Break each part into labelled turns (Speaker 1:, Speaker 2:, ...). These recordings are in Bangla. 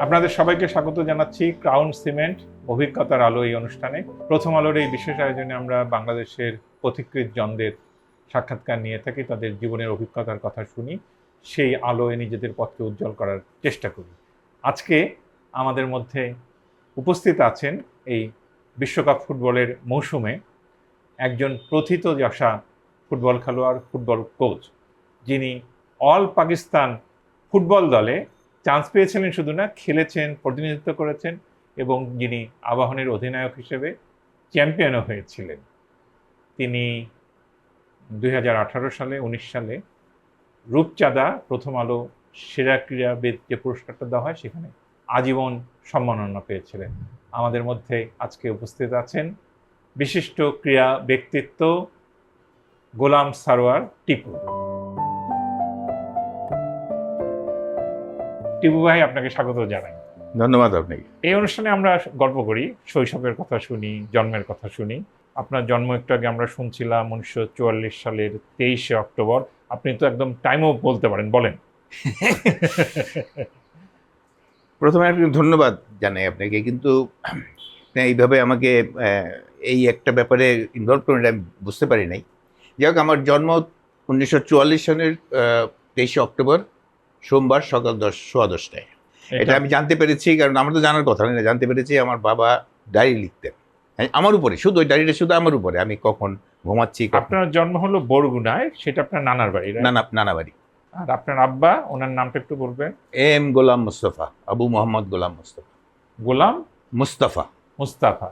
Speaker 1: আপনাদের সবাইকে স্বাগত জানাচ্ছি ক্রাউন সিমেন্ট অভিজ্ঞতার আলো এই অনুষ্ঠানে। প্রথম আলোর এই বিশেষ আয়োজনে আমরা বাংলাদেশের পথিকৃৎ জনদের সাক্ষাৎকার নিয়ে থাকি, তাদের জীবনের অভিজ্ঞতার কথা শুনি, সেই আলোয় নিজেদের পথকে উজ্জ্বল করার চেষ্টা করি। আজকে আমাদের মধ্যে উপস্থিত আছেন এই বিশ্বকাপ ফুটবলের মৌসুমে একজন প্রথিতযশা ফুটবল খেলোয়াড়, ফুটবল কোচ, যিনি অল পাকিস্তান ফুটবল দলে চান্স পেয়েছিলেন, শুধু না খেলেছেন, প্রতিনিধিত্ব করেছেন এবং যিনি আবাহনীর অধিনায়ক হিসেবে চ্যাম্পিয়নও হয়েছিলেন। তিনি 2018 সালে 19 সালে রূপচাঁদা প্রথম আলো সেরা ক্রীড়াবিদ যে পুরস্কারটা দেওয়া হয় সেখানে আজীবন সম্মাননা পেয়েছিলেন। আমাদের মধ্যে আজকে উপস্থিত আছেন বিশিষ্ট ক্রীড়া ব্যক্তিত্ব গোলাম সারোয়ার টিপু। টিপু ভাই, আপনাকে স্বাগত জানাই।
Speaker 2: ধন্যবাদ আপনাকে।
Speaker 1: এই অনুষ্ঠানে আমরা গল্প করি, শৈশবের কথা শুনি, জন্মের কথা শুনি। আপনার জন্ম একটু আগে আমরা শুনছিলাম 1944 সালের 23শে অক্টোবর। আপনি তো একদম টাইমও বলতে পারেন, বলেন।
Speaker 2: প্রথমে ধন্যবাদ জানাই আপনাকে, কিন্তু এইভাবে আমাকে এই একটা ব্যাপারে ইনভলভ করে আমি বুঝতে পারি নাই। যাই হোক, আমার জন্ম 1944 সালের 23শে অক্টোবর, সোমবার সকাল 10:15টায়। এটা আমি জানতে পেরেছি, কারণ আমার তো জানার কথা না, জানতে পেরেছি আমার বাবা ডায়েরি লিখতেন আমার উপরে, শুধু ওই ডায়েরিটা শুধু আমার উপরে, আমি কখন ঘুমাচ্ছি।
Speaker 1: আপনার জন্ম হলো বরগুনায়, সেটা আপনার নানার বাড়ি?
Speaker 2: নানা বাড়ি।
Speaker 1: আর আপনার আব্বা, ওনার নামটা একটু বলবেন?
Speaker 2: এম গোলাম মুস্তফা, আবু মোহাম্মদ গোলাম মুস্তফা।
Speaker 1: গোলাম
Speaker 2: মুস্তফা।
Speaker 1: মুস্তাফা।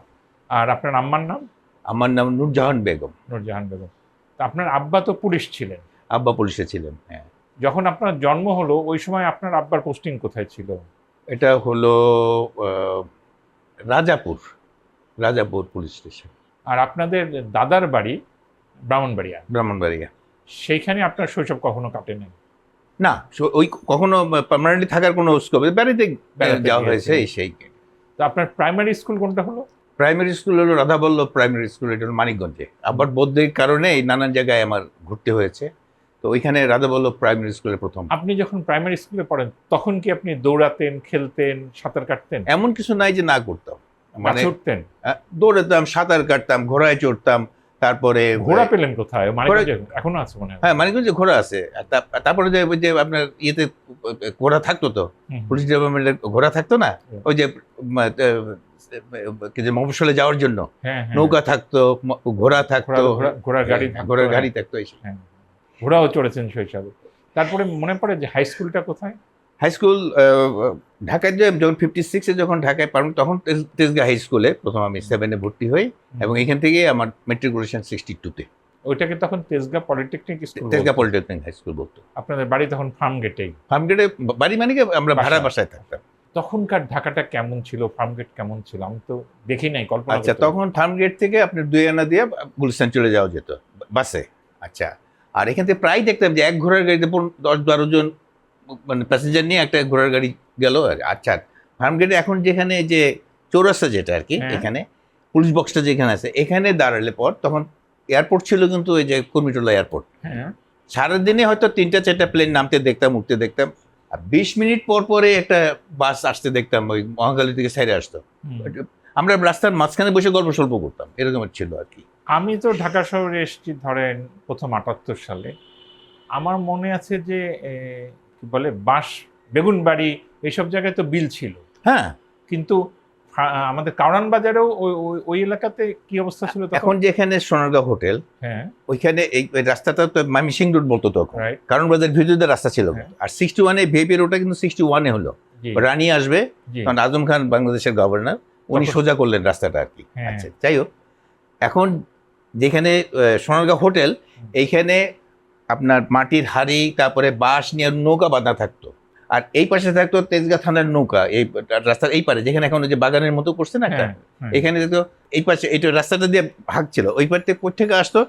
Speaker 1: আর আপনার আম্মার নাম?
Speaker 2: আমার নাম নূরজাহান বেগম।
Speaker 1: নূরজাহান বেগম। তো আপনার আব্বা তো পুলিশ ছিলেন?
Speaker 2: আব্বা পুলিশে ছিলেন, হ্যাঁ।
Speaker 1: যখন আপনার জন্ম হলো ওই সময় আপনার আব্বার পোস্টিং কোথায় ছিল?
Speaker 2: এটা হলো রাজাপুর পুলিশ স্টেশন।
Speaker 1: আর আপনাদের দাদার বাড়ি
Speaker 2: ব্রাহ্মণবাড়িয়া।
Speaker 1: সেইখানে আপনার শৈশব কখনো কাটেনি?
Speaker 2: না, ওই কখনো পার্মানেন্টলি থাকার কোনো স্কোপ, বাড়িতে যাওয়া হয়েছে সেই।
Speaker 1: তো আপনার প্রাইমারি স্কুল কোনটা হলো?
Speaker 2: প্রাইমারি স্কুল হলো রাধাবল্লভ প্রাইমারি স্কুল, এটা হলো মানিকগঞ্জে। আবার বৌদ্ধের কারণে নানান জায়গায় আমার ঘুরতে হয়েছে, তো ওইখানে রাধাবল্লভ প্রাইমারি স্কুলে প্রথম।
Speaker 1: আপনি যখন প্রাইমারি স্কুলে পড়েন তখন কি আপনি দৌড়াতেন, খেলতেন, সাঁতার কাটতেন?
Speaker 2: এমন কিছু নাই যে না করতাম,
Speaker 1: মানে উঠতেন,
Speaker 2: দৌড়াতাম, সাঁতার কাটতাম, ঘোড়ায় চড়তাম। তারপরে
Speaker 1: ঘোড়া পেলেন কোথায়? মানিকগঞ্জে এখনো আছে মনে হয়?
Speaker 2: হ্যাঁ, মানিকগঞ্জে ঘোড়া আছে। তারপরে যে আপনার ইয়েতে ঘোড়া থাকতো, তো পুলিশ ডিপার্টমেন্টের ঘোড়া থাকতো না, ওই যে মফস্বলে যাওয়ার জন্য নৌকা থাকতো, ঘোড়া থাকতো, ঘোড়ার গাড়ি থাকতো।
Speaker 1: ঘোড়াও চড়েছেন শৈশবে। তারপরে মনে পড়ে যে হাই স্কুলটা কোথায়?
Speaker 2: হাই স্কুল ঢাকায়, যখন 56-এ যখন ঢাকায় পারলাম, তখন তেজগাঁ হাই স্কুলে প্রথম আমি 7-এ ভর্তি হই, এবং এখান থেকে আমার মেট্রিকুলেশন 62-তে।
Speaker 1: ওইটাকে তখন Tejgaon polytechnic school,
Speaker 2: Tejgaon polytechnic high school বলতো।
Speaker 1: আপনাদের বাড়ি তখন ফার্মগেটেই?
Speaker 2: ফার্মগেটে বাড়ি, মানে কি আমরা ভাড়া বাসায় থাকতাম।
Speaker 1: তখনকার ঢাকাটা কেমন ছিল, ফার্মগেট কেমন ছিল? আমি তো দেখি নাই, কল্পনা।
Speaker 2: আচ্ছা, তখন ফার্মগেট থেকে আপনার 2 আনা দিয়ে গুলিস্তান চলে যাওয়া যেত বাসে। আচ্ছা, আর এখান থেকে প্রায় দেখতাম যে এক ঘোড়ার গাড়িতে 10-12 জন মানে প্যাসেঞ্জার নিয়ে একটা ঘোড়ার গাড়ি গেল। আচ্ছা, ফার্মগেটে এখন যেখানে যে চৌরাস্তা যেটা আর কি, এখানে পুলিশ বক্সটা যেখানে আছে, এখানে দাঁড়ালে পর তখন এয়ারপোর্ট ছিল, কিন্তু ওই যে কুর্মিটোলা এয়ারপোর্ট। সারাদিনে হয়তো 3-4টা প্লেন নামতে দেখতাম, উঠতে দেখতাম, আর 20 মিনিট পর পরে একটা বাস আসতে দেখতাম, ওই মহাখালী থেকে সাইডে আসতো। আমরা রাস্তার মাঝখানে বসে গল্প সল্প করতাম, এরকম ছিল আর কি।
Speaker 1: আমি তো ঢাকা শহরে এসেছি ধরেন প্রথম 78 সালে। আমার মনে আছে যে বলে বাঁশ, বেগুনবাড়ি, এইসব জায়গায় তো বিল ছিল।
Speaker 2: হ্যাঁ,
Speaker 1: কিন্তু আমাদের কারওয়ান বাজারেও ওই এলাকাতে কি অবস্থা ছিল
Speaker 2: এখন যেখানে সোনারগাঁও হোটেল, হ্যাঁ, ওইখানে এই রাস্তাটা তো মাইমিসিং রোড বলতো তখন, কারওয়ান বাজার ভিতরে রাস্তা ছিল। আর 61-এ ভিআইপি রোডটা কিন্তু 61-এ হলো। রানী আসবে, কারণ আজম খান বাংলাদেশের গভর্নর, উনি সোজা করলেন রাস্তাটা আর কি। আচ্ছা, যাই হোক, এখন যেখানে সোনারগাঁও হোটেল, এইখানে আপনার মাটির হাড়ি, তারপরে বাঁশ নিয়ে নৌকা বাঁধা থাকতো, আর এই পাশে থাকতো তেজগাঁ থানার নৌকা। এই রাস্তার এই পারে, যেখানে এখন যে বাগানের মতো করছে না একটা, এখানে দেখতো এই পাশে এইটা রাস্তাটা দিয়ে ভাগ ছিল, ওই পার থেকে কোথা থেকে আসতো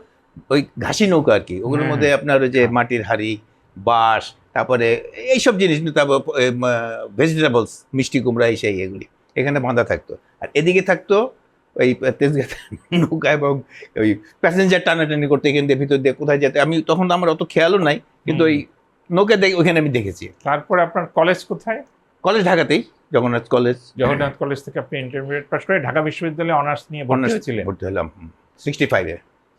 Speaker 2: ওই ঘাসি নৌকা আর কি। ওগুলোর মধ্যে আপনার ওই যে মাটির হাড়ি, বাঁশ, তারপরে এইসব জিনিস, তারপর ভেজিটেবলস, মিষ্টি কুমড়া, এই সেই এগুলি এখানে বাঁধা থাকতো। আর এদিকে থাকতো ওই তেজগাঁ নৌকা, এবং ওই প্যাসেঞ্জার টানাটানি করতে এখান দিয়ে ভিতর দিয়ে কোথায় যেতে, আমি তখন তো আমার অত খেয়ালও নাই, কিন্তু ওই নৌকা ওইখানে আমি দেখেছি।
Speaker 1: তারপরে আপনার কলেজ কোথায়?
Speaker 2: কলেজ ঢাকাতেই, জগন্নাথ কলেজ
Speaker 1: থেকে আপনি ইন্টারমিডিয়েট পাস করে ঢাকা বিশ্ববিদ্যালয়ে অনার্স নিয়ে
Speaker 2: ভর্তি হলাম 65-এ।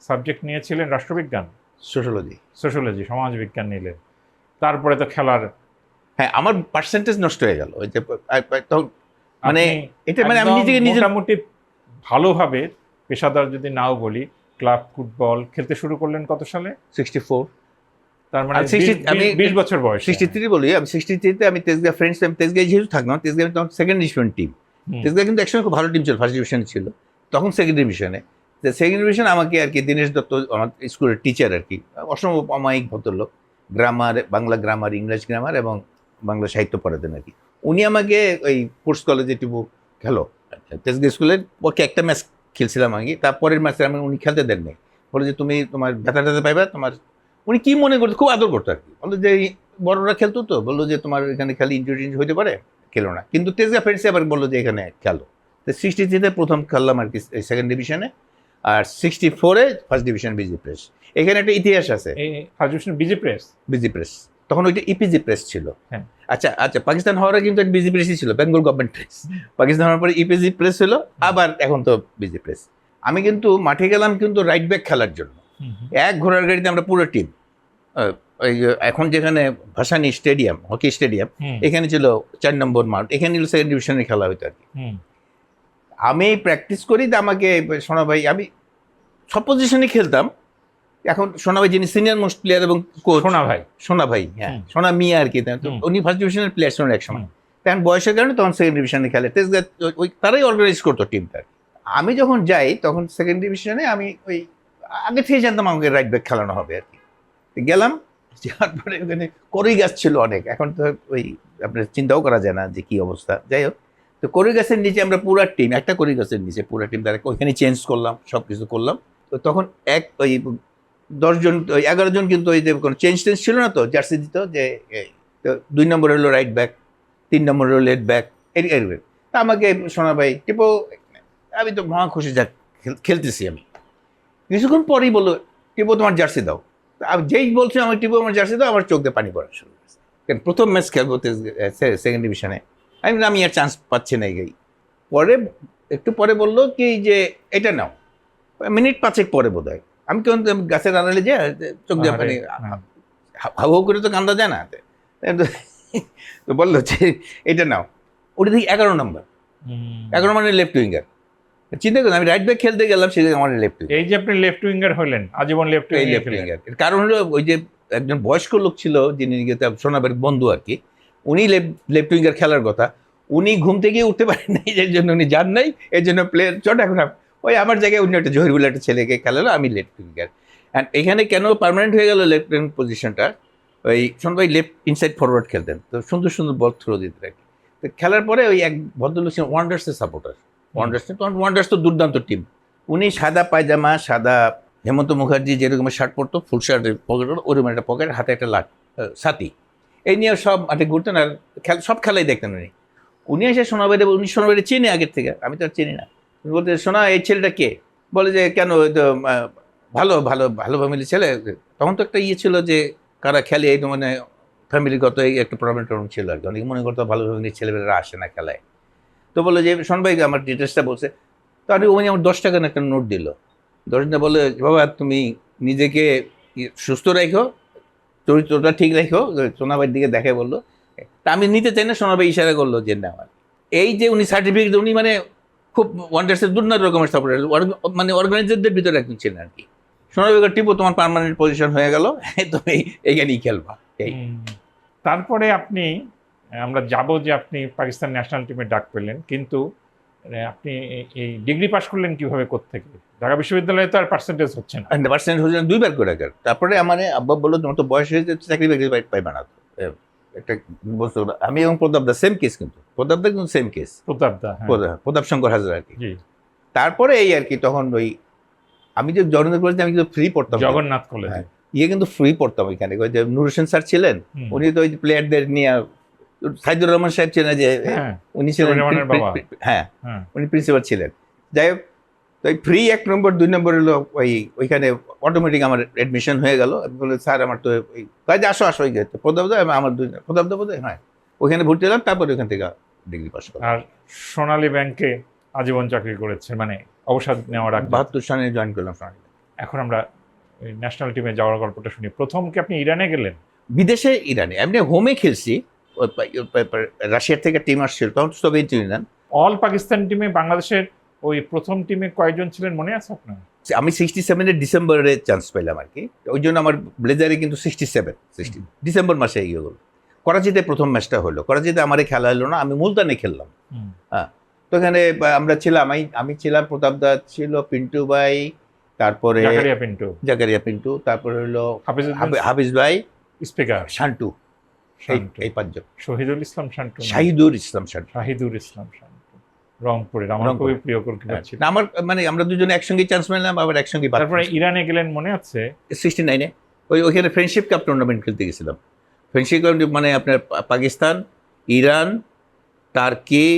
Speaker 1: সাবজেক্ট নিয়েছিলেন রাষ্ট্রবিজ্ঞান,
Speaker 2: সোশ্যোলজি,
Speaker 1: সমাজবিজ্ঞান নিলেন। তারপরে তো খেলার,
Speaker 2: হ্যাঁ আমার পার্সেন্টেজ নষ্ট হয়ে গেল। ওই যে মানে এটা মানে আমি নিজে
Speaker 1: মোটামুটি ভালোভাবে, পেশাদার যদি নাও বলি, ক্লাব ফুটবল খেলতে শুরু করলেন কত সালে?
Speaker 2: 64।
Speaker 1: তার মানে 20 বছর বয়স।
Speaker 2: 63 বলি, আমি 63-তে আমি তেজগাঁ ফ্রেন্ডস, আমি তেজগাঁ যেহেতু থাকলাম, তেজগাঁ তখন সেকেন্ড ডিভিশন টিম। তেজগাঁ কিন্তু একসময় খুব ভালো টিম ছিল, ফার্স্ট ডিভিশন ছিল, তখন সেকেন্ড ডিভিশনে। সেকেন্ড ডিভিশন আমাকে আর কি দীনেশ দত্ত আমার স্কুলের টিচার আর কি, অসম্ভব অমায়িক ভদ্রলোক, গ্রামার, বাংলা গ্রামার, ইংরেজি গ্রামার এবং বাংলা সাহিত্য পড়াতেন আর কি। উনি আমাকে ওই কোর্স কলেজে টিপু খেলো, তেজগাঁ স্কুলের পক্ষে একটা ম্যাচ খেলছিলাম আমি, তারপরের ম্যাচে আমি উনি খেলতে দেন নাই, বলে যে তুমি তোমার ব্যথা ট্যাথা পাইবা তোমার। উনি কি মনে করতো, খুব আদর করতো আর কি, বললো যে বড়রা খেলতো, তো বললো যে তোমার এখানে খেলে ইনজুরি হইতে পারে, খেলো না। কিন্তু তেজগাঁ ফ্রেন্ডসে আবার বললো যে এখানে খেলো। তো 63-তে প্রথম খেললাম আর কি সেকেন্ড ডিভিশনে, আর 64-এ ফার্স্ট ডিভিশন বিজি প্রেস। এখানে একটা ইতিহাস আছে,
Speaker 1: ফার্স্ট ডিভিশন বিজি প্রেস,
Speaker 2: তখন ওইটা ইপিজি প্রেস ছিল।
Speaker 1: হ্যাঁ
Speaker 2: আচ্ছা, পাকিস্তান হওয়ার আগে কিন্তু বিজি প্রেসই ছিল, বেঙ্গল গভর্নমেন্ট প্রেস। পাকিস্তান হওয়ার পরে ইপিজি প্রেস হলো, আবার এখন তো বিজি প্রেস। আমি কিন্তু মাঠে গেলাম কিন্তু রাইট ব্যাক খেলার জন্য, এক ঘোড়ার গাড়িতে আমরা পুরো টিম। ওই এখন যেখানে ভাসানী স্টেডিয়াম, হকি স্টেডিয়াম, এখানে ছিল 4 নম্বর মাঠ, এখানে ছিল সেকেন্ড ডিভিশনে খেলা হইতো আর কি। আমি প্র্যাকটিস করি, আমাকে সোনা ভাই, আমি সব পজিশনে খেলতাম। এখন সোনা ভাই যিনি সিনিয়র মোস্ট প্লেয়ার এবং কোচ, সোনা ভাই, হ্যাঁ সোনা মিয়া আর কি, উনি ফার্স্ট ডিভিশনের প্লেয়ার ছিলেন এক সময়, তখন বয়সের কারণে তখন সেকেন্ড ডিভিশনে খেলে। তেজগাঁ ওই তারাই অর্গানাইজ করতো টিমটা। আমি যখন যাই তখন সেকেন্ড ডিভিশনে আমি ওই আগে থেকে জানতাম আমাকে রাইট ব্যাক খেলানো হবে আর কি। গেলাম, যাওয়ার পরে ওখানে কড়ই গাছ ছিল অনেক, এখন তো ওই আপনার চিন্তাও করা যায় না যে কি অবস্থা। যাই হোক, তো কড়ই গাছের নিচে আমরা পুরো টিম, একটা কড়ই গাছের নিচে পুরো টিম, তারা ওইখানে চেঞ্জ করলাম, সব কিছু করলাম। তো তখন ওই 10 জন, ওই 11 জন কিন্তু ওই যে কোনো চেঞ্জ ছিল না, তো জার্সি দিত যে 2 নম্বর হলো রাইট ব্যাক, 3 নম্বর হলো লেফট ব্যাক, এরকম। তা আমাকে সোনা ভাই টিপো, আমি তো মহা খুশি, যাক খেলতেছি। আমি কিছুক্ষণ পরেই বললো টিপো তোমার জার্সি দাও। আমি যেই বলছি আমার টিপো আমার জার্সি দাও, আমার চোখ দিয়ে পানি পড়া শুরু করেছে। কারণ প্রথম ম্যাচ খেলবো সেকেন্ড ডিভিশনে, আমি আর চান্স পাচ্ছি না। এই পরে একটু পরে বললো কি যে এটা নাও, মিনিট 5 পরে বোধ হয়। আমি কেমন গাছের আড়ালে যে চোখ দিয়ে পানি হাউ হাউ করে তো কান্দা যায় না, তো বললো যে এটা নাও। ওটা দেখি 11 নম্বর, 11 মানে লেফট উইঙ্গার। চিন্তা করেন, আমি রাইট ব্যাক খেলতে গেলাম, সেটা আমার লেফট উইঙ্গার।
Speaker 1: এই যে আপনি লেফট উইঙ্গার হলেন, আজীবন লেফট
Speaker 2: উইঙ্গার। কারণ হলো ওই যে একজন বয়স্ক লোক ছিল যিনি সোনাবের বন্ধু আর কি, উনি লেফট উইঙ্গার খেলার কথা, উনি ঘুম থেকে উঠতে পারেন নাই, এর জন্য উনি যান নাই, এর জন্য প্লেয়ার চট। এখন ওই আমার জায়গায় অন্য একটা জহিরুল একটা ছেলেকে খেলালো, আমি লেফট উইঙ্গার। অ্যান্ড এখানে কেন পার্মানেন্ট হয়ে গেল লেফট উইং পজিশনটা, ওই সোনা ভাই লেফট ইনসাইড ফরওয়ার্ড খেলতেন, তো সুন্দর সুন্দর বল থ্রো দিতে রাখি। তো খেলার পরে ওই এক ভদ্রলোক ছিলেন ওয়ান্ডার্সের সাপোর্টার, ওয়ান্ডার্স তো দুর্দান্ত টিম। উনি সাদা পায়জামা, সাদা হেমন্ত মুখার্জি যেরকম শার্ট পরতো, ফুল শার্টের পকেট, ওরকম একটা পকেট, হাতে একটা সাথী, এই নিয়ে সব মাঠে ঘুরতেন আর সব খেলাই দেখতেন উনি। উনি এসে সোনাবাইরে, উনি সোনাবাইরে চেনে আগের থেকে, আমি তো আর চিনি না। বলতে সোনা এই ছেলেটা কে, বলে যে কেন, তো ভালো ভালো ভালো ফ্যামিলির ছেলে। তখন তো একটা ইয়ে ছিল যে কারা খেলে, এই মানে ফ্যামিলিগত এই একটা প্রবলেম ছিল আর কি, অনেকে মনে করতো ভালো ফ্যামিলির ছেলেমেয়েরা আসে না খেলায়। তো বললো যে শোন ভাই আমার ডিটেলসটা বলছে, তো উনি আমার 10 টাকার একটা নোট দিল। 10 টাকা বলে, বাবা তুমি নিজেকে সুস্থ রাখো, চরিত্রটা ঠিক রাখো, সোনাভাইয়ের দিকে দেখে বললো। তা আমি নিতে চাই না, সোনাভাই ইশারা করলো যে নেওয়ার। এই যে উনি সার্টিফিকেট, উনি মানে খুব ওয়ান্ডার্সের দুর্নার রকমের সাপোর্টার, মানে অর্গানাইজারদের ভিতরে একজন ছিলেন আর কি। সোনাভাই টিপো তোমার পার্মানেন্ট পজিশন হয়ে গেল, তুমি এইখানেই খেলবা। এই
Speaker 1: তারপরে আমরা যাব যে আপনি পাকিস্তান ন্যাশনাল টিমে ডাক পেলেন, কিন্তু আপনি এই ডিগ্রি পাস করলেন কিভাবে, কোত্থেকে? ঢাকা বিশ্ববিদ্যালয়ে তো আর পার্সেন্টেজ হচ্ছে না।
Speaker 2: পার্সেন্টেজ হচ্ছে 2 বার করে। তারপরে আমার আব্বা বললো তোমার তো বয়স হয়েছে, চাকরি বাকরি পাইবে না। একটা বলছো, আমি এবং প্রতাপদা সেম কেস, কিন্তু প্রতাপদা কিন্তু সেম কেস, প্রতাপ শঙ্কর হাজরা আর কি। তারপরে এই আর কি, তখন ওই আমি যে জগন্নাথ কলেজে আমি কিন্তু ফ্রি পড়তাম,
Speaker 1: জগন্নাথ কলেজে
Speaker 2: কিন্তু ফ্রি পড়তাম ওইখানে। ওই যে নুর হোসেন স্যার ছিলেন, উনি তো ওই প্লেয়ারদের নিয়ে, সাইদুর রহমান সাহেব ছিলেন যে, উনি ছিলেন, হ্যাঁ উনি প্রিন্সিপাল ছিলেন। যাই হোক, তো ওই ফ্রি 1 নম্বর 2 নম্বর হলো ওইখানে অটোমেটিক আমার অ্যাডমিশন হয়ে গেল। বলে স্যার আমার তো ওই কাজে আসো ওই প্রতাপদা আমার প্রতাপদা বোধ হয়, হ্যাঁ ওখানে ভর্তি হলাম, তারপরে ওখান থেকে ডিগ্রি পাস করলাম।
Speaker 1: আর সোনালী ব্যাংকে আজীবন চাকরি করেছেন, মানে অবসর নেওয়ার আগে?
Speaker 2: 72 সালে জয়েন করলাম সোনালী।
Speaker 1: এখন আমরা ন্যাশনাল টিমে যাওয়ার গল্পটা শুনি। প্রথম কি আপনি ইরানে গেলেন?
Speaker 2: বিদেশে, ইরানে এমনি হোমে খেলছি। রাশিয়ার থেকে টিম আসছিল, তখন সোভিয়েত ইউনিয়ন।
Speaker 1: অল পাকিস্তান টিমে বাংলাদেশের ওই প্রথম টিমে কয়জন ছিলেন মনে আছে আপনার?
Speaker 2: আমি 67-এর ডিসেম্বরে চান্স পেলাম আর কি, ওই জন্য আমার ব্লেজারে কিন্তু 60 ডিসেম্বর মাসে ইয়ে হলো। করাচিতে প্রথম ম্যাচটা হলো, করাচিতে আমারে খেলা হলো না, আমি মুলতানে খেললাম। হ্যাঁ, তো এখানে আমরা ছিলাম, আমি ছিলাম, প্রতাপদা ছিল, পিন্টু ভাই, তারপরে জাকারিয়া পিন্টু, তারপরে হলো হাফিজ ভাই,
Speaker 1: স্পিকার
Speaker 2: শান্টু, এই পাঁচজন।
Speaker 1: শহীদুল ইসলাম শান্টু, শাহিদুর ইসলাম শান্টু রংপুরের আমার খুবই প্রিয় গোলকিপার ছিল।
Speaker 2: আমার মানে আমরা দুজনে একসঙ্গে চান্স পেলাম, আবার একসঙ্গে।
Speaker 1: তারপরে ইরানে গেলেন মনে আছে?
Speaker 2: 69-এ ওইখানে ফ্রেন্ডশিপ কাপ টুর্নামেন্ট খেলতে গেছিলাম। ফ্রেন্ডশিপ কাপ মানে আপনার Pakistan, Iran, turkey,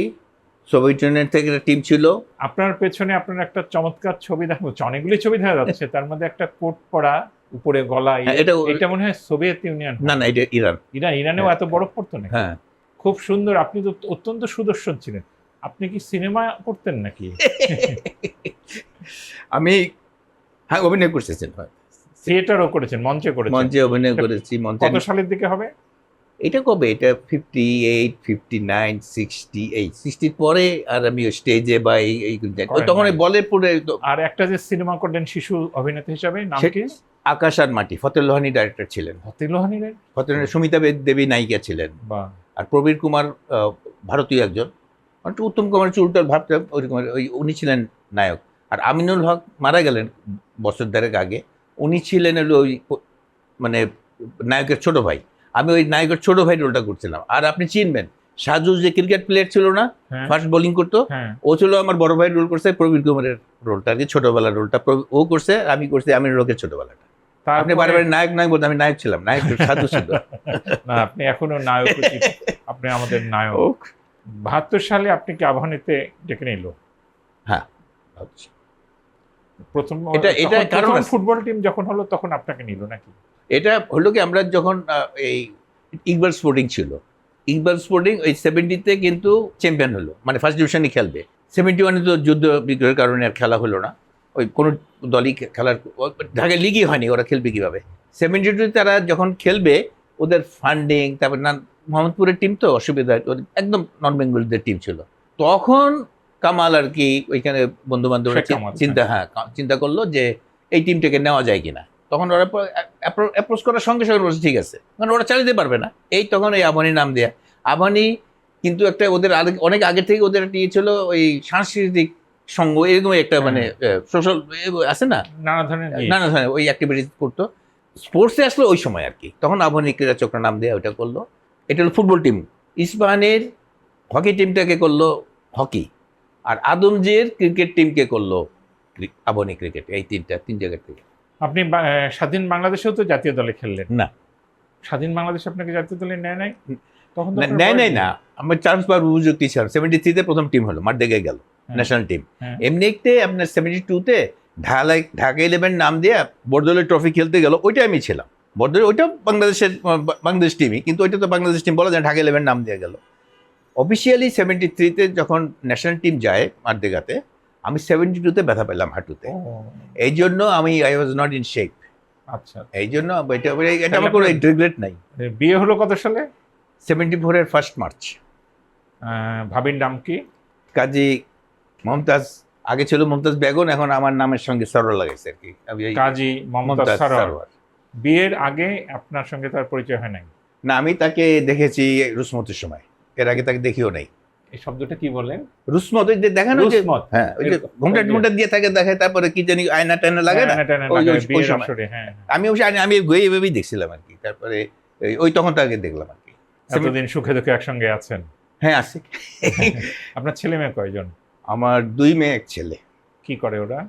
Speaker 2: Soviet union থেকে একটা টিম ছিল।
Speaker 1: আপনার পেছনে আপনার একটা চমৎকার ছবি দেখা যাচ্ছে, অনেকগুলি ছবি দেখা যাচ্ছে, তার মধ্যে একটা কোট পরা, উপরে গলা, এটা মনে হয় সোভিয়েত ইউনিয়ন।
Speaker 2: না, এটা ইরান।
Speaker 1: ইরানেও এত বরফ পড়তো না?
Speaker 2: হ্যাঁ,
Speaker 1: খুব সুন্দর। আপনি তো অত্যন্ত সুদর্শন ছিলেন। আপনি কি সিনেমা করতেন নাকি?
Speaker 2: আমি অভিনয় করছি,
Speaker 1: থিয়েটারও করেছেন, মঞ্চে করেছেন?
Speaker 2: মঞ্চে অভিনয় করেছি।
Speaker 1: কত সালের দিকে হবে
Speaker 2: এটা? কবে এটা? 58, 59, 68, 60 পরে। আর আমি স্টেজে বা এই তখন বলে পড়ে।
Speaker 1: আর একটা যে সিনেমা করলেন শিশু অভিনেতা হিসাবে, নাম কি?
Speaker 2: আকাশ আর মাটি। ফতেহ লোহানী ডাইরেক্টর ছিলেন। সুমিতা দেবী নায়িকা ছিলেন। আর প্রবীর কুমার ভারতীয় একজন, উত্তম কুমার চুলটার ভাবটা ওইরকম, উনি ছিলেন নায়ক। আর আমিনুল হক মারা গেলেন বছর দেড়েক আগে, উনি ছিলেন হলো ওই মানে নায়কের ছোট ভাই। আমি ওই নায়কের ছোট ভাই রোলটা করছিলাম। আর আপনি চিনবেন সাজু, যে ক্রিকেট প্লেয়ার ছিল না, ফার্স্ট বোলিং করতো, ও ছিল আমার বড় ভাই রোল করছে, প্রবীর কুমারের রোলটা আর কি, ছোটবেলার রোলটা ও করছে, আমি করছি আমিনুল হকের ছোটবেলাটা। আপনি বারবার নায়ক নায়ক বলতে, আমি নায়ক ছিলাম, নায়ক সাজু ছিল
Speaker 1: না। আপনি এখনো নায়ক, আপনি আমাদের নায়ক। 72 সালে আপনি কি আবাহনীতে ডেকে নিল?
Speaker 2: হ্যাঁ,
Speaker 1: প্রথম এটা কারণ ফুটবল টিম যখন হলো তখন আপনাকে নিল নাকি?
Speaker 2: এটা হলো কি, আমরা যখন এই ইকবাল স্পোর্টিং ছিল, ইকবাল স্পোর্টিং ওই 70-তে কিন্তু চ্যাম্পিয়ন হলো, মানে ফার্স্ট ডিভিশনে খেলবে। 71-এ তো যুদ্ধ বিগ্রহের কারণে আর খেলা হলো না, ওই কোনো দলই খেলার, ঢাকা লিগই হয়নি, ওরা খেলবে কীভাবে? 72-তে তারা যখন খেলবে, ওদের ফান্ডিং, তারপর মোহাম্মদপুরের টিম তো অসুবিধা, একদম নন বেঙ্গলিদের টিম ছিল তখন। কামাল আর কি ওইখানে বন্ধু বান্ধবরা চিন্তা করলো যে এই টিমটাকে নেওয়া যায় কিনা। তখন ওরা অ্যাপ্রোচ করার সঙ্গে সঙ্গে বলছে ঠিক আছে, মানে ওরা চালিয়ে পারবে না। এই তখন এই আবাহনী নাম দেয়া। আবাহনী কিন্তু একটা ওদের অনেক আগে থেকে ওদের একটা ইয়ে ছিল, ওই সাংস্কৃতিক সংঘ, এরকম একটা মানে সোশ্যাল আছে না, নানা ধরনের ওই অ্যাক্টিভিটিস করতো। স্পোর্টসে আসলো ওই সময় আর কি, তখন আবাহনী ক্রীড়া চক্র নাম দেয়া ওইটা করলো। এটা হলো ফুটবল টিম। ইস্পাহানের হকি টিমটাকে করলো হকি, আর আদমজির ক্রিকেট টিমকে করলো আবাহনী ক্রিকেট। এই তিন জায়গা থেকে।
Speaker 1: আপনি স্বাধীন বাংলাদেশেও তো জাতীয় দলে খেললেন
Speaker 2: না?
Speaker 1: স্বাধীন বাংলাদেশ আপনাকে জাতীয় দলে নেয় নাই? তখন
Speaker 2: নেয় না, আমার চান্স পাওয়ার উপযুক্তি ছিল। 73-তে প্রথম টিম হলো, মাঠ দেখে গেল ন্যাশনাল টিম। এমনিতে আপনার 72-তে ঢাকা 11 নাম দিয়ে বড়দলের ট্রফি খেলতে গেল, ওইটা আমি ছিলাম। বড়দলের ওইটা বাংলাদেশ টিমই, কিন্তু ওইটা তো বাংলাদেশ টিম বলা যায়, ঢাকা 11 নাম দিয়ে গেল। অফিসিয়ালি 73-তে যখন ন্যাশনাল টিম যায় মারদেগাতে, আমি 72-তে ব্যথা পেলাম হাঁটুতে। এই জন্য I was not in shape.
Speaker 1: আচ্ছা,
Speaker 2: এই জন্য এটা আমার কোনো রিগ্রেট নাই।
Speaker 1: বিয়ে হলো কত সালে?
Speaker 2: 74-এর 1 মার্চ।
Speaker 1: ভাবির নাম কি?
Speaker 2: কাজী মমতাজ। আগে ছিল মমতাজ বেগম, এখন আমার নামের সঙ্গে সরোয়ার লাগাইছে আর কি,
Speaker 1: কাজী মমতাজ সরোয়ার। বিয়ের আগে আপনার সঙ্গে তার পরিচয় হয় নাই?
Speaker 2: না, আমি তাকে দেখেছি রুসমতের সময়, এর আগে তাকে দেখিও নাই।
Speaker 1: এই শব্দটা কি বলেন?
Speaker 2: রুসমত, ওই যে দেখানো, হ্যাঁ, ওই যে ঘুমটা দিয়ে থাকে, দেখায়, তারপরে কি জানি আয়না টায়না লাগে না, আমি আমি এভাবেই দেখছিলাম আর কি। তারপরে ওই তখন তাকে দেখলাম আর কি।
Speaker 1: এতদিন সুখে দুঃখে একসঙ্গে আছেন?
Speaker 2: হ্যাঁ, আছি।
Speaker 1: আপনার ছেলে মেয়ে কয়জন?
Speaker 2: আমার 2 মেয়ে 1 ছেলে।
Speaker 1: কি করে ওরা?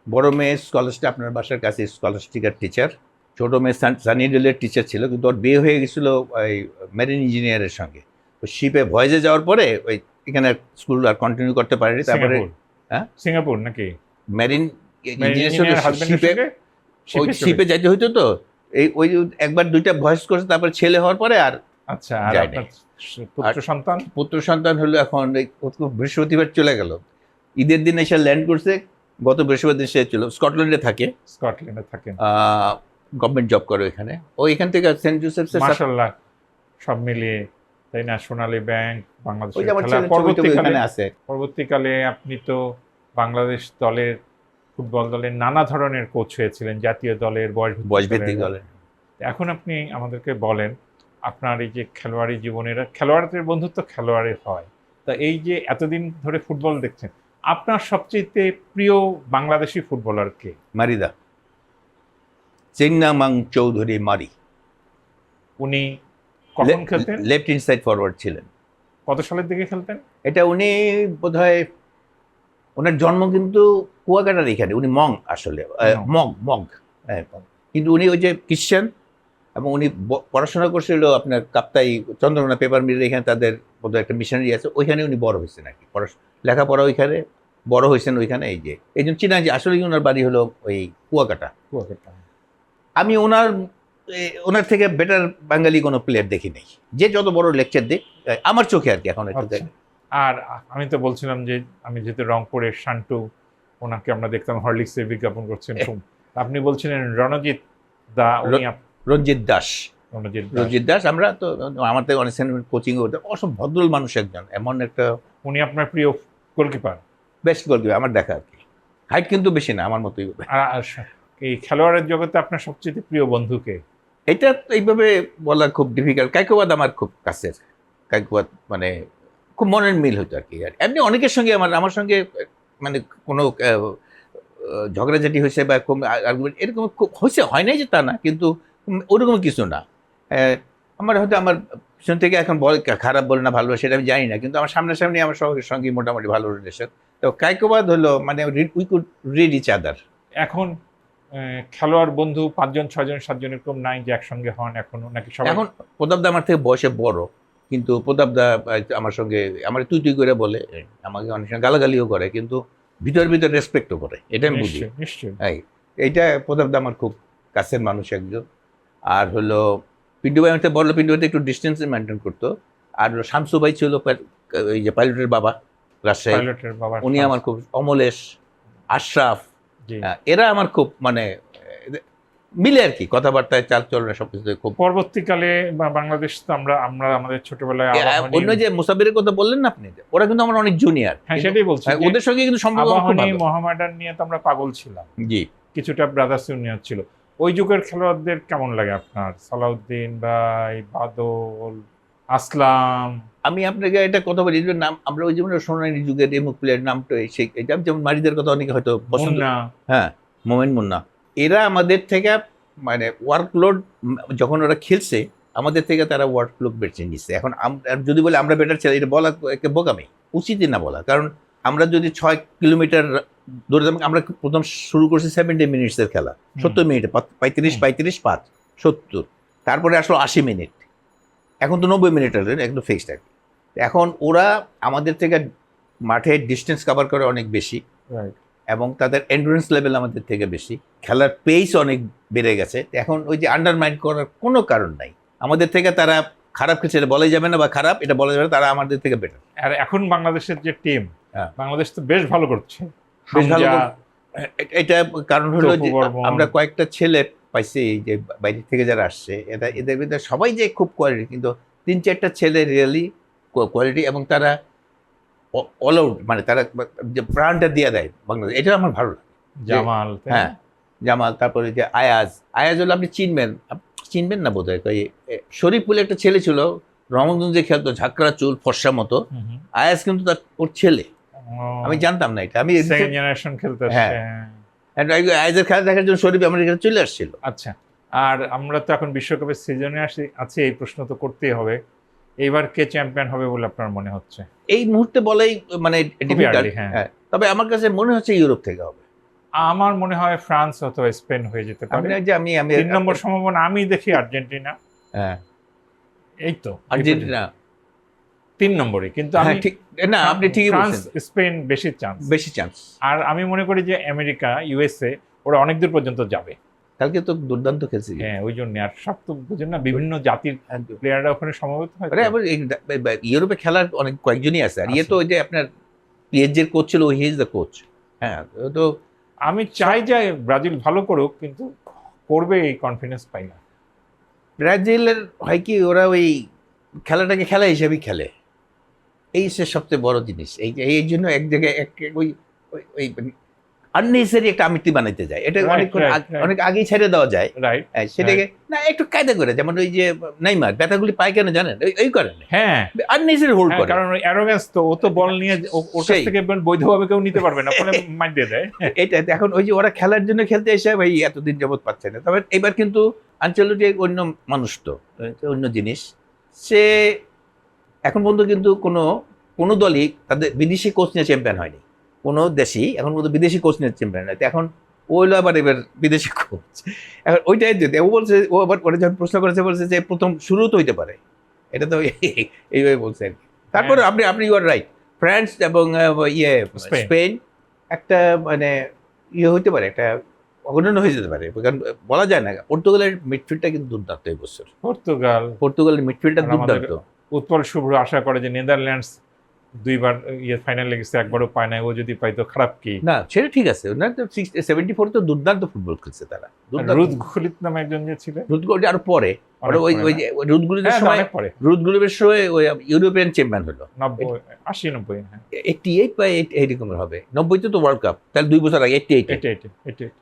Speaker 2: বড় মেয়ে স্কলারশিপ, আপনার বাসার কাছে স্কলারশিপের টিচার। ছোট মেয়ে সানি রেলের টিচার ছিল, কিন্তু ওর বিয়ে হয়ে গেছিল ওই মেরিন ইঞ্জিনিয়ারের সঙ্গে। শিপে ভয়েজে যাওয়ার পরে ওই এখানে স্কুল আর কন্টিনিউ করতে পারেনি। তারপরে
Speaker 1: সিঙ্গাপুর নাকি
Speaker 2: মেরিন ইঞ্জিনিয়ার শিপে যাইতে হইতো, তো ওই একবার 2টা ভয়েস করছে, তারপরে ছেলে হওয়ার পরে আর
Speaker 1: আচ্ছা, আর
Speaker 2: যায়
Speaker 1: আপনার
Speaker 2: নাই।
Speaker 1: পুত্র সন্তান?
Speaker 2: পুত্র সন্তান হলো এখন বৃহস্পতিবার চলে গেল, ঈদের দিন এসে ল্যান্ড করছে, গত বৃহস্পতিবার দিন সে ছিল, স্কটল্যান্ডে থাকে,
Speaker 1: স্কটল্যান্ডে থাকেন।
Speaker 2: গভর্নমেন্ট জব করে এখানে, ও এখান থেকে সেন্ট জোসেফসের
Speaker 1: মাশাআল্লাহ, সব মিলিয়ে, তাই না? সোনালী ব্যাংক,
Speaker 2: ওই
Speaker 1: বাংলাদেশের
Speaker 2: যে আমার
Speaker 1: খেলা।
Speaker 2: ছেলের ছবি টবি এখানে আছে।
Speaker 1: পরবর্তীকালে আপনি তো বাংলাদেশ দলের, ফুটবল দলের নানা ধরনের কোচ হয়েছিলেন, জাতীয় দলের,
Speaker 2: বয়সভিত্তিক দলে।
Speaker 1: এখন আপনি আমাদেরকে বলেন, আপনার এই যে খেলোয়াড়ি জীবনের, খেলোয়াড়দের বন্ধুত্ব খেলোয়াড়ের হয়, তা এই যে এতদিন ধরে ফুটবল দেখছেন, আপনার সবচেয়ে প্রিয় বাংলাদেশি ফুটবলার কে?
Speaker 2: মারিদা, চিন্নামাং চৌধুরী মারি।
Speaker 1: উনি কখন খেলতেন?
Speaker 2: লেফট ইনসাইড ফরওয়ার্ড ছিলেন।
Speaker 1: কত সালের দিকে খেলতেন?
Speaker 2: এটা উনি বোধহয়, ওনার জন্ম কিন্তু কুয়াকাটার এখানে, উনি মং আসলে, মগ, হ্যাঁ, কিন্তু উনি ওই যে খ্রিস্টান, এবং উনি পড়াশোনা করছিল আপনার কাপ্তাই চন্দ্রকোনা পেপার মিলের এখানে, তাদের বোধহয় একটা মিশনারি আছে, ওইখানে উনি বড় হয়েছেন আর কি, লেখাপড়া ওইখানে, বড় হয়েছেন ওইখানে। এই জন্য চিনা যে আসলে ওনার বাড়ি হলো ওই কুয়াকাটা। আমি ওনার থেকে বেটার বাঙালি কোনো প্লেয়ার দেখি নাই, যে যত বড় লেকচার দিক আমার চোখে আর কি এখন একটু।
Speaker 1: আর আমি তো বলছিলাম যে আমি যেহেতু রংপুরের শান্টু, ওনাকে আমরা দেখতাম হরলিক্সের বিজ্ঞাপন করছেন, আপনি বলছিলেন রণজিৎ দা,
Speaker 2: রঞ্জিত দাস। আমরা তো আমার থেকে অনেক কোচিং করতে, অসম ভদ্র মানুষ একজন, এমন একটা।
Speaker 1: উনি আপনার প্রিয় গোলকিপার?
Speaker 2: বেস্ট গোলকিপার আমার দেখা আর কি, হাইট কিন্তু বেশি না, আমার মতোই।
Speaker 1: আর এই খেলোয়াড়ের জগতে আপনার সবচেয়ে প্রিয় বন্ধুকে?
Speaker 2: এটা এইভাবে বলা খুব ডিফিকাল্ট। কাইকোবাদ আমার খুব কাছের, কাইকোবাদ মানে খুব মনের মিল হইতো আর কি। আর এমনি অনেকের সঙ্গে আমার সঙ্গে মানে কোনো ঝগড়াঝাটি হয়েছে বা আর্গুমেন্ট এরকম হয়েছে, হয় নাই যে তা না, কিন্তু ওরকম কিছু না। আমার হয়তো আমার পিছন থেকে এখন খারাপ বলে না ভালো সেটা আমি জানি না, কিন্তু আমার সামনাসামনি আমার সঙ্গে মোটামুটি ভালো রিলেশন। তো কাইকোবাদ হলো মানে we could read each other.
Speaker 1: এখন খেলোয়াড় বন্ধু 5 জন 6 জন 7 জন এরকম নাই যে একসঙ্গে হন এখনো, নাকি সবাই?
Speaker 2: এখন প্রতাপদা আমার থেকে বয়সে বড়, কিন্তু প্রতাপদা আমার সঙ্গে আমার তুই করে বলে, আমাকে অনেক সময় গালাগালিও করে, কিন্তু ভিতর রেসপেক্টও করে, এটা আমি বুঝি।
Speaker 1: নিশ্চয়ই।
Speaker 2: এইটা প্রতাপদা আমার খুব কাছের মানুষ একজন। আর হলো পিন্টু ভাই আমাকে বললো, পিন্টু ভাই একটু ডিস্টেন্স মেনটেন করতো। আর শামসু ভাই ছিল ওই যে পাইলটের বাবা, রাজশাহী, উনি আমার খুব, অমলেশ, আশরাফ, এরা আমার খুব মানে মিলে আর কি, কথাবার্তায়, চালচলনে সবকিছু খুব।
Speaker 1: পরবর্তীকালে বাংলাদেশ তো আমরা আমাদের ছোটবেলায়
Speaker 2: অন্য যে মুসাফিরের কথা বললেন না আপনি, ওরা কিন্তু আমার অনেক জুনিয়র।
Speaker 1: হ্যাঁ, সেটাই বলছি,
Speaker 2: ওদের সঙ্গে কিন্তু সম্পর্ক খুব ভালো।
Speaker 1: মোহামেডান নিয়ে তো আমরা পাগল ছিলাম,
Speaker 2: জি, কিছুটা
Speaker 1: ব্রাদার্স ইউনিয়ন ছিল। ওই যুগের খেলোয়াড়দের কেমন লাগে আপনার? সালাউদ্দিন ভাই, বাদল, আসলাম।
Speaker 2: আমি আপনাকে একটা কথা বলি, নাম আমরা ওই যেমন সোনালী যুগের এমুক প্লেয়ার নামটা সেই, যেমন মারিদের কথা অনেকে হয়তো পছন্দ, হ্যাঁ, মোমেন মুন্না, এরা আমাদের থেকে মানে ওয়ার্কলোড, যখন ওরা খেলছে আমাদের থেকে তারা ওয়ার্কলোড বেছে নিচ্ছে। এখন যদি বলে আমরা বেটার ছেলে, এটা বলা একটা বোকামি, উচিতই না বলা। কারণ আমরা যদি 6 কিলোমিটার দৌড়ে, আমরা প্রথম শুরু করছি 70 মিনিটসের খেলা, 70 মিনিটে 35-5 70, তারপরে আসলো 80 মিনিট, এখন তো 90 মিনিটের একদম ফিক্সড আর কি। এখন ওরা আমাদের থেকে মাঠে ডিস্টেন্স কভার করে অনেক বেশি, এবং তাদের এন্ডুরেন্স লেভেল আমাদের থেকে বেশি, খেলার পেস অনেক বেড়ে গেছে। এখন ওই যে আন্ডারমাইন্ড করার কোনো কারণ নাই। আমাদের থেকে তারা খারাপ খেলছে এটা বলাই যাবে না, বা খারাপ এটা বলা যাবে, তারা আমাদের থেকে বেটার।
Speaker 1: আর এখন বাংলাদেশের যে টিম, বাংলাদেশ তো বেশ ভালো করছে,
Speaker 2: বেশ ভালো। এটা কারণ হলো যে আমরা কয়েকটা ছেলে পাইছি যে বাইরে থেকে যারা আসছে, এদের ভিতরে সবাই যে খুব কোয়ালিটি, কিন্তু 3-4টা ছেলে রিয়েলি কোয়ালিটি, এবং তারা অল আউট, মানে তারা যে প্রাণটা দিয়ে দেয় বাংলাদেশ, এটা আমার ভালো লাগে।
Speaker 1: জামাল,
Speaker 2: হ্যাঁ, জামাল, তারপরে যে আয়াজ হলো, আপনি চিনবেন না বোধ হয়, শরীফপুলে একটা ছেলে ছিল রহমতগঞ্জে খেলতো, ঝাঁকড়া চুল, ফর্সা মতো, আয়াজ কিন্তু ওর ছেলে, আমি জানতাম না এটা। আমি
Speaker 1: সেকেন্ড জেনারেশন খেলতে,
Speaker 2: হ্যাঁ, আয়াজের খেলা দেখার জন্য শরীফ আমার এখানে চলে আসছিল।
Speaker 1: আচ্ছা, আর আমরা তো এখন বিশ্বকাপের সিজনে আছি, এই প্রশ্ন তো করতেই হবে, এইবার কে চ্যাম্পিয়ন হবে বলে আপনার মনে হচ্ছে?
Speaker 2: এই মুহূর্তে বলাই মানে ডিফিকাল্ট, হ্যাঁ, তবে আমার কাছে মনে হচ্ছে ইউরোপ থেকে হবে।
Speaker 1: আমার মনে হয় ফ্রান্স অথবা স্পেন হয়ে যেতে পারে। আমি 3 নম্বর সম্ভাবনা আমি দেখি আর্জেন্টিনা।
Speaker 2: হ্যাঁ, এই তো আর্জেন্টিনা
Speaker 1: 3 নম্বরে, কিন্তু আমি
Speaker 2: না, আপনি ঠিকই বলছেন,
Speaker 1: স্পেন বেশি চান্স। আর আমি মনে করি যে আমেরিকা, ইউএসএ ওরা অনেক দূর পর্যন্ত যাবে।
Speaker 2: কালকে তো দুর্দান্ত খেলছে।
Speaker 1: হ্যাঁ, ওই জন্য। আর সব তো বুঝেন না, বিভিন্ন জাতির প্লেয়াররা ওখানে সমবেত হয়।
Speaker 2: ইউরোপে খেলার অনেক কয়েকজনই আছে। আর তো ওই যে আপনার পিএসজি এর কোচ ছিল, হি ইজ দ্য কোচ। হ্যাঁ, তো
Speaker 1: আমি চাই যে ব্রাজিল ভালো করুক, কিন্তু করবে এই কনফিডেন্স পাই না।
Speaker 2: ব্রাজিলের হয় কি, ওরা ওই খেলাটাকে খেলা হিসেবেই খেলে, এই সে সবচেয়ে বড় জিনিস। এই জন্য এক জায়গায় ওই ওই আননেসেসারি একটা আমিতি বানাইতে যায়। এটা অনেক আগেই ছেড়ে দেওয়া যায়, সেটাকে না একটু কায়দা করে। যেমন ওই যে নেইমার ব্যথাগুলি পায় কেন জানেন? এই কারণে।
Speaker 1: হ্যাঁ,
Speaker 2: আননেসেসারি হোল্ড করে,
Speaker 1: কারণ ওই অ্যারোগ্যান্স তো, ও তো বল নিয়ে ওর কাছ থেকে বৈধভাবে কেউ নিতে পারবে না, ফলে মাইর দিয়ে দেয়।
Speaker 2: এটা এখন ওই যে ওরা খেলার জন্য খেলতে এসে ভাই এতদিন যাবত পাচ্ছে না। তবে এবার কিন্তু আনচেলত্তি অন্য মানুষ, তো অন্য জিনিস। সে এখন পর্যন্ত কিন্তু কোনো দলই তাদের বিদেশি কোচ নিয়ে চ্যাম্পিয়ন হয়নি। কোনো দেশই এখন পর্যন্ত বিদেশি কোচ নিয়ে চ্যাম্পিয়ন হয়। এখন ও হলো আবার এবার বিদেশি কোচ। এখন ওইটাই যদি ও বলছে, ও আবার পরে যখন প্রশ্ন করেছে বলছে যে প্রথম শুরু তো হইতে পারে, এটা তো এইভাবে বলছে আর কি। তারপরে আপনি ইউ আর রাইট, ফ্রান্স এবং স্পেন একটা মানে হইতে পারে, একটা অগণন হয়ে যেতে পারে। কারণ বলা যায় না, পর্তুগালের মিডফিল্ডটা কিন্তু দুর্দান্ত এই বছর। পর্তুগালের মিডফিল্ডটা দুর্দান্ত।
Speaker 1: উৎপল শুভ্র আশা করে যে নেদারল্যান্ডস দুইবার ফাইনালে গেছে, একবারও পায় না, ও যদি পাইতো খারাপ কি
Speaker 2: না, সেটা ঠিক আছে। 74 তো দুর্দান্ত ফুটবল খেলছে তারা।
Speaker 1: রুদ গুলিত নামে একজন যে ছিলেন,
Speaker 2: রুদ গুলিত আরো পরে, ওই রুদ গুলিতের সময়, রুদ গুলিতের সময় ওই ইউরোপিয়ান চ্যাম্পিয়ন হলো
Speaker 1: 80-90,
Speaker 2: 88 বা এইরকমের হবে। 90 তো ওয়ার্ল্ড কাপ, তাহলে 2 বছর আগে 88।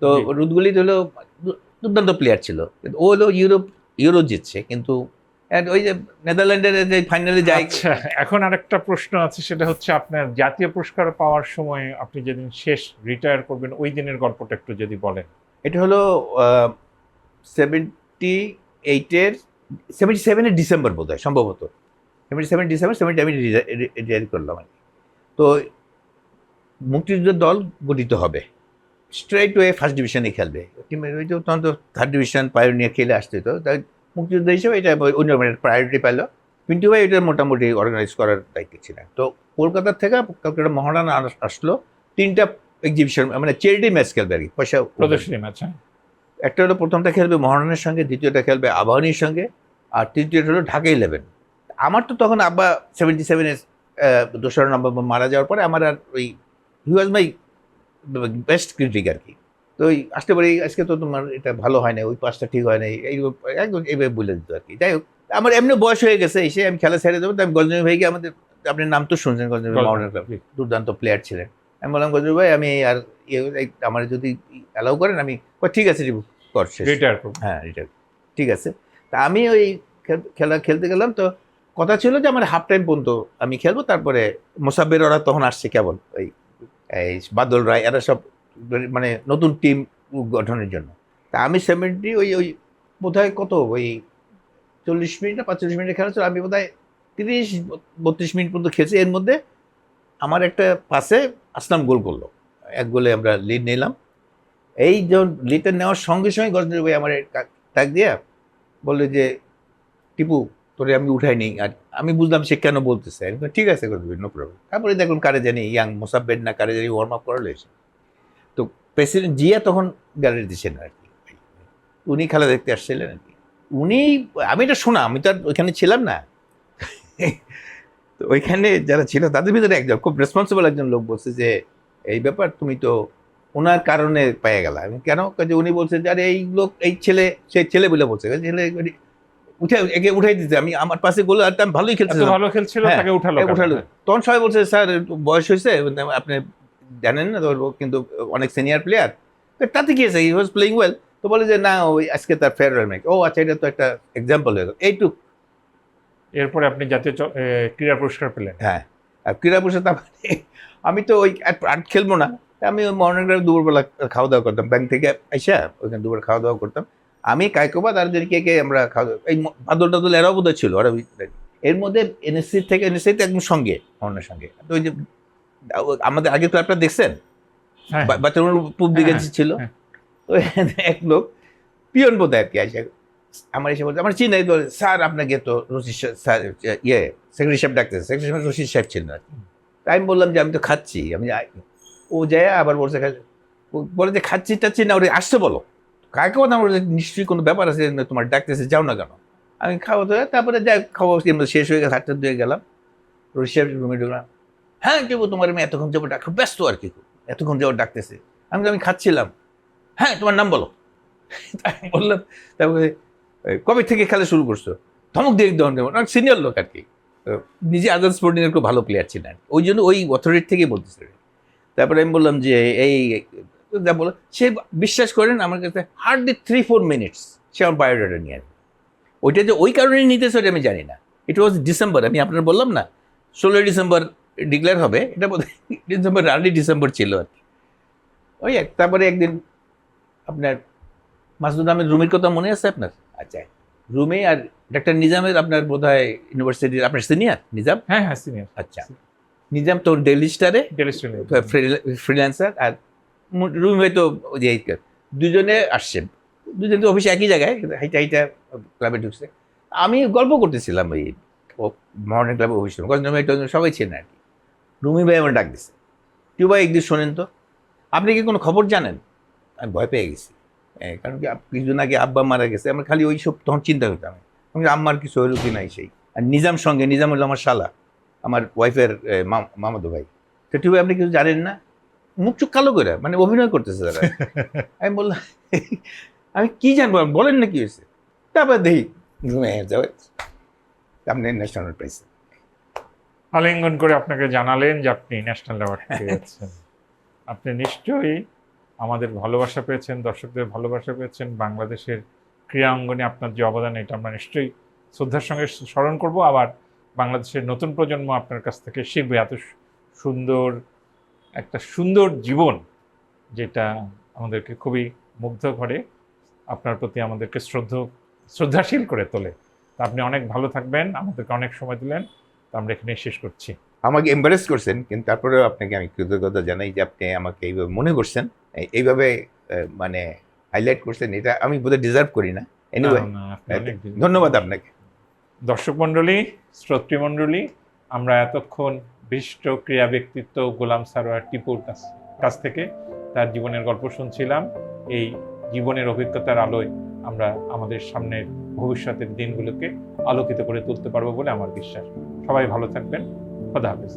Speaker 2: তো রুদ গুলিত হলো দুর্দান্ত প্লেয়ার ছিল। ও হলো ইউরো জিতছে, কিন্তু ওই যে নেদারল্যান্ডের যে ফাইনালে যায়।
Speaker 1: এখন আরেকটা প্রশ্ন আছে, সেটা হচ্ছে আপনার জাতীয় পুরস্কার পাওয়ার সময় আপনি যেদিন শেষ রিটায়ার করবেন, ওই দিনের গল্পটা একটু যদি বলেন।
Speaker 2: এটা হলো 77-এর ডিসেম্বর বোধ হয়, সম্ভবত 77 ডিসেম্বর। 70 আমি রিটায়ার করলাম আর কি। তো মুক্তিযুদ্ধের দল গঠিত হবে, স্ট্রেট ওয়ে ফার্স্ট ডিভিশনে খেলবে। ওই তো তখন তো থার্ড ডিভিশন পায়োনিয়ার খেলে আসতে হতো, তাই মুক্তিযুদ্ধ হিসেবে এটা অন্য প্রায়োরিটি পেল। পিন্টু ভাই এটা মোটামুটি অর্গানাইজ করার দায়িত্ব ছিলেন। তো কলকাতার থেকে কলকাতা মহারানা আসলো, 3টা এক্সিবিশন মানে চ্যারিটি ম্যাচ খেলবে আর কি, পয়সা
Speaker 1: প্রদর্শনী ম্যাচ।
Speaker 2: একটা হলো প্রথমটা খেলবে মহারানার সঙ্গে, দ্বিতীয়টা খেলবে আবাহনীর সঙ্গে, আর তৃতীয়টা হলো ঢাকা 11। আমার তো তখন আব্বা 77-এর 2রা নভেম্বর মারা যাওয়ার পরে আমার আর ওই হি ওয়াজ মাই বেস্ট ক্রিটিক আর কি। তো ওই আসতে পারি, আজকে তো তোমার এটা ভালো হয় না, ওই পাসটা ঠিক হয় না, একদম এইভাবে বলে দিত আর কি। যাই হোক, আমার এমনি বয়স হয়ে গেছে, এসে আমি খেলা ছেড়ে দেবো। আমি গজনবী ভাইকে, আমাদের আপনার নাম তো শুনছেন, গজনবী মহারানা ক্লাব দুর্দান্ত প্লেয়ার ছিলেন। আমি বললাম, গজনবী ভাই আমি আর আমার যদি অ্যালাউ করেন, আমি ঠিক আছে কর, রিটায়ার করবো। হ্যাঁ, রিটায়ার, ঠিক আছে। তা আমি ওই খেলা খেলতে গেলাম। তো কথা ছিল যে আমার হাফ টাইম পর্যন্ত আমি খেলবো, তারপরে মোসাব্বের ওরা তখন আসছে কেবল, ওই বাদল রায়, এরা সব মানে নতুন টিম গঠনের জন্য। তা আমি 70 ওই বোধ হয় কত ওই 40 মিনিট না 45 মিনিটের খেলা ছিল। আমি বোধ হয় 30-32 মিনিট পর্যন্ত খেলছি। এর মধ্যে আমার একটা পাসে আসলাম গোল করলো, 1 গোলে আমরা লিড নিলাম। এই যখন লিডটা নেওয়ার সঙ্গে সঙ্গে গজনবী ভাই আমার ডাক দিয়ে বললে যে, টিপু তোরে আমি উঠাই নেই। আর আমি বুঝলাম সে কেন বলতেছে। ঠিক আছে গজনবী, নো প্রবলেম। তারপরে দেখলাম কারে জানি ইয়াং মোসাব্বের না কারে জানি ওয়ার্ম আপ করালো এসে। তো প্রেসিডেন্ট জিয়া তখন গ্যালারি দিচ্ছেন আর কি, উনি খেলা দেখতে আসছিলেন আর কি। আমি এটা শোনা, আমি তো আর ওইখানে ছিলাম না। তো ওইখানে যারা ছিল তাদের ভিতরে একজন খুব রেসপন্সিবল একজন লোক বলছে যে, এই ব্যাপার তুমি তো ওনার কারণে পেয়ে গেল। আমি কেন? উনি বলছে যে, আরে এই লোক, এই ছেলে, সেই ছেলে বলে বলছে, ছেলে একে উঠাই দিতে। আমি আমার পাশে গোল, আর আমি ভালোই
Speaker 1: খেলছিল, তাকে উঠালো।
Speaker 2: তখন সবাই বলছে, স্যার বয়স হয়েছে, আপনি জানেন না, কিন্তু অনেক সিনিয়র প্লেয়ার, তাতে কি আছে, হি ওয়াজ প্লেইং ওয়েল। তো বলে যে, না ওই আজকে তার ফেয়ারওয়েল ম্যাচ। ও আচ্ছা, এটা তো একটা এক্সাম্পল হয়ে গেল, এইটুক।
Speaker 1: এরপরে আপনি জাতীয় ক্রীড়া পুরস্কার পেলেন।
Speaker 2: হ্যাঁ, আর ক্রীড়া পুরস্কার আমি তো ওই আর খেলবো না। আমি ওই মর্নিং দুপুরবেলা খাওয়া দাওয়া করতাম, ব্যাংক থেকে আইসা ওইখানে দুপুর খাওয়া দাওয়া করতাম। আমি কায়কোবাদ আর কে আমরা খাওয়া দাওয়া, এই বাদল টাদল এরাও বোধ ছিল, ওরা এর মধ্যে এনএসসি থেকে একদম সঙ্গে, মর্নের সঙ্গে। তো ওই যে আমাদের আগে তো আপনারা দেখছেন, বাচ্চাগুলোর পূব দিকে ছিল, তো এক লোক পিয়ন বোধ আর কি আসে আমার এসে বলছে, আমার চিনাই, স্যার আপনাকে তো রশিদ স্যার সেক্রেটারি সাহেব ডাকতেছে। সেক্রেটারি সাহেব রশিদ সাহেব ছিলেন আর কি। তাই আমি বললাম যে, আমি তো খাচ্ছি। ও যায় আবার বলছে, বলে যে খাচ্ছি টাচ্ছি না, ওরে আসতে বলো, কাকে কথা বলে নিশ্চয়ই কোনো ব্যাপার আছে, তোমার ডাকতেছে, যাও না কেন? আমি খাওয়া দাওয়া, তারপরে যাই খাওয়া শেষ হয়ে গেছে, 8টা দিয়ে গেলাম, রুমে ঢুকলাম। হ্যাঁ যাবো, তোমার আমি এতক্ষণ যাবো ডাক, ব্যস্ত আর কি, এতক্ষণ যাবো ডাকতেছে। আমি খাচ্ছিলাম। হ্যাঁ তোমার নাম বলো। তাই বললাম। তারপরে কবে থেকে খেলা শুরু করছো? ধমক দিয়ে অনেক সিনিয়র লোক আর কি, নিজে আজাদ স্পোর্টিং একটু ভালো প্লেয়ার ছিলেন, ওই জন্য ওই অথরিটি থেকেই বলতেছে। তারপরে আমি বললাম যে এই যা বলো, সে বিশ্বাস করেন আমার কাছে হার্ডলি 3-4 মিনিটস সে আমার বায়োডাটা নিয়ে আসবে। ওইটা যে ওই কারণেই নিতেছে ওটা আমি জানি না। ইট ওয়াজ ডিসেম্বর, আমি আপনার বললাম না 16 ডিসেম্বর ডিক্লেয়ার হবে, এটা বোধ হয় ডিসেম্বর, আর্লি ডিসেম্বর ছিল আর কি। ওই তারপরে একদিন আপনার মাসুদ আহমেদ রুমির কথা মনে আছে আপনার? আচ্ছা, রুমি আর ডাক্তার নিজামের আপনার বোধ হয় ইউনিভার্সিটির আপনার সিনিয়র নিজাম।
Speaker 1: হ্যাঁ হ্যাঁ সিনিয়র।
Speaker 2: আচ্ছা, নিজাম তো ডেইলি স্টারে ফ্রিল্যান্সার, আর রুমি হয়তো যে দুজনে আসছে, দুজন তো অফিসে একই জায়গায়, হাইটা হাইটা ক্লাবে ঢুকছে। আমি গল্প করতেছিলাম ওই মর্নিং ক্লাবে অফিস, সবাই চেনে আর কি। রুমি ভাই আমার ডাক দিচ্ছে, টিউ ভাই একদিন শোনেন তো, আপনি কি কোনো খবর জানেন? আমি ভয় পেয়ে গেছি, কারণ কি কিছুদিন আগে আব্বা মারা গেছে, আমার খালি ওই সব তখন চিন্তা করতাম আম্মার কিছু হইল কি নাই সেই। আর নিজাম সঙ্গে, নিজাম হলো আমার শালা, আমার ওয়াইফের মামাতো ভাই। তো টিউ ভাই আপনি কিছু জানেন না? মুখ চুখ কালো করে, মানে অভিনয় করতেছে তারা। আমি বললাম আমি কি জানবো, বলেন না কি হয়েছে? তারপর দেখি আপনি ন্যাশনাল প্রাইজ
Speaker 1: আলিঙ্গন করে আপনাকে জানালেন যে আপনি ন্যাশনাল অ্যাওয়ার্ড পেয়েছেন। আপনি নিশ্চয়ই আমাদের ভালোবাসা পেয়েছেন, দর্শকদের ভালোবাসা পেয়েছেন। বাংলাদেশের ক্রীড়া অঙ্গনে আপনার যে অবদান, এটা আমরা নিশ্চয়ই শ্রদ্ধার সঙ্গে স্মরণ করব। আবার বাংলাদেশের নতুন প্রজন্ম আপনার কাছ থেকে শিখবে এত সুন্দর একটা সুন্দর জীবন, যেটা আমাদেরকে খুবই মুগ্ধ করে, আপনার প্রতি আমাদেরকে শ্রদ্ধাশীল করে তোলে। তা আপনি অনেক ভালো থাকবেন, আমাদেরকে অনেক সময় দিলেন। তা আমরা এখানে শেষ করছি।
Speaker 2: আমাকে এম্বারেস করছেন, কিন্তু তারপরেও আপনাকে আমি কৃতজ্ঞতা জানাই যে আপনি আমাকে এইভাবে মনে করছেন, এইভাবে মানে হাইলাইট করছেন, এটা আমি বোধহয় ডিজার্ভ করি না। এনিওয়ে ধন্যবাদ আপনাকে।
Speaker 1: দর্শক মণ্ডলী, শ্রোতৃ মণ্ডলী, আমরা এতক্ষণ বিশিষ্ট ক্রীড়া ব্যক্তিত্ব গোলাম সারোয়ার টিপুর কাছ থেকে তার জীবনের গল্প শুনছিলাম। এই জীবনের অভিজ্ঞতার আলোয় আমরা আমাদের সামনের ভবিষ্যতের দিনগুলোকে আলোকিত করে তুলতে পারবো বলে আমার বিশ্বাস। সবাই ভালো থাকবেন। খোদা হাফেজ।